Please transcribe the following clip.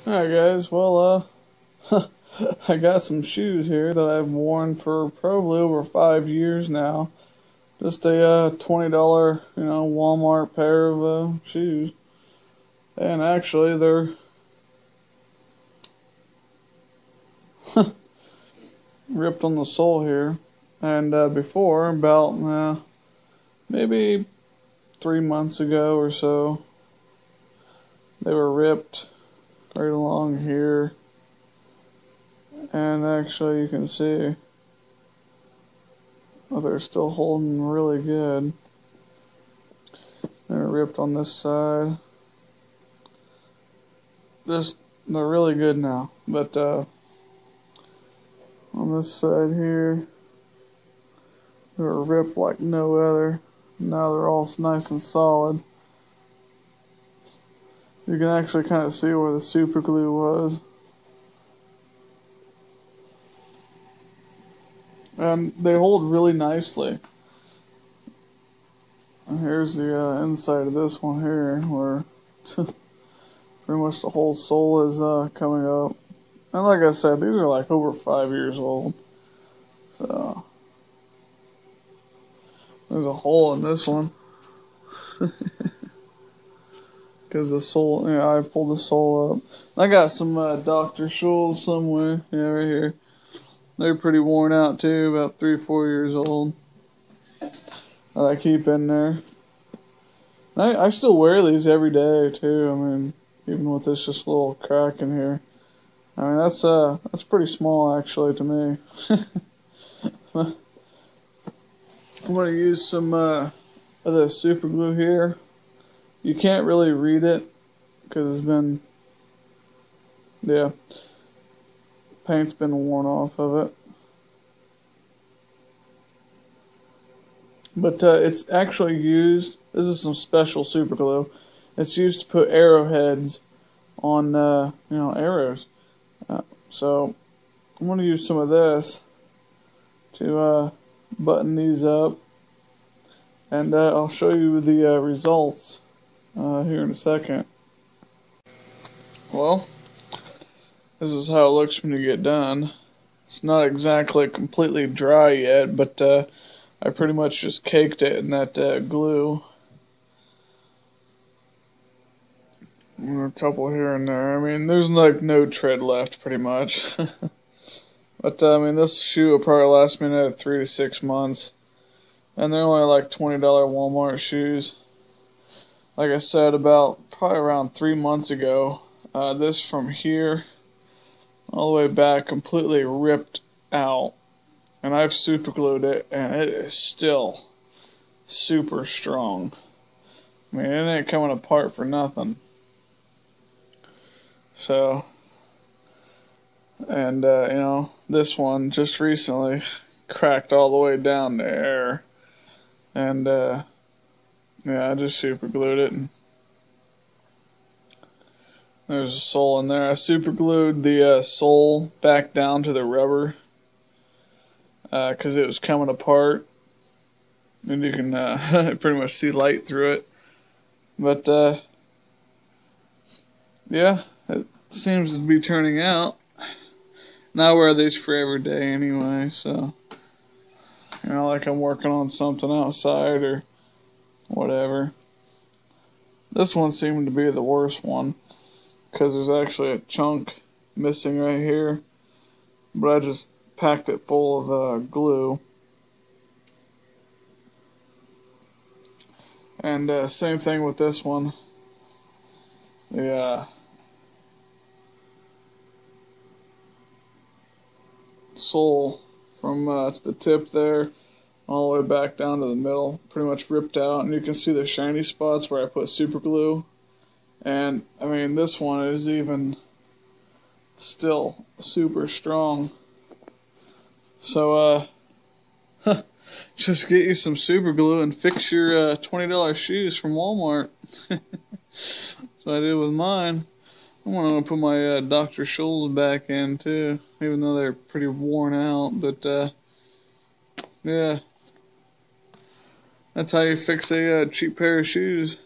Alright guys, I got some shoes here that I've worn for probably over 5 years now. Just a $20, Walmart pair of shoes. And actually they're ripped on the sole here. And before, about maybe 3 months ago or so, they were ripped right along here. And actually you can see they're still holding really good. They're ripped on this side. They're really good now. But on this side here, they were ripped like no other. Now they're all nice and solid. You can actually kind of see where the super glue was. And they hold really nicely. And here's the inside of this one here, where pretty much the whole sole is coming up. And like I said, these are like over 5 years old. So there's a hole in this one. Because the sole, I pulled the sole up. I got some Dr. Scholl's somewhere. Yeah, right here. They're pretty worn out too, about 3 or 4 years old. That I keep in there. I still wear these every day too. I mean, even with this just little crack in here. I mean, that's pretty small actually to me. I'm gonna use some of the super glue here. You can't really read it because it's been, paint's been worn off of it. But it's actually used, this is some special super glue. It's used to put arrowheads on, arrows. So I'm going to use some of this to button these up. And I'll show you the results here in a second. Well, this is how it looks when you get done. It's not exactly completely dry yet, but I pretty much just caked it in that glue. And a couple here and there. I mean, there's like no tread left, pretty much. But I mean, this shoe will probably last me another 3 to 6 months. And they're only like $20 Walmart shoes. Like I said, probably around 3 months ago, this from here all the way back completely ripped out. And I've super glued it, and it is still super strong. I mean, it ain't coming apart for nothing. So, and this one just recently cracked all the way down there. And I just super glued it. And there's a sole in there. I super glued the sole back down to the rubber because it was coming apart, and you can pretty much see light through it. But it seems to be turning out. And I wear these for every day anyway, so like I'm working on something outside or whatever. This one seemed to be the worst one because there's actually a chunk missing right here, but I just packed it full of glue. And same thing with this one. The sole from to the tip there all the way back down to the middle pretty much ripped out, and you can see the shiny spots where I put super glue. And I mean, this one is even still super strong. So just get you some super glue and fix your $20 shoes from Walmart. That's what I did with mine. I'm gonna put my Dr. Scholl's back in too, even though they're pretty worn out. But yeah, that's how you fix a cheap pair of shoes.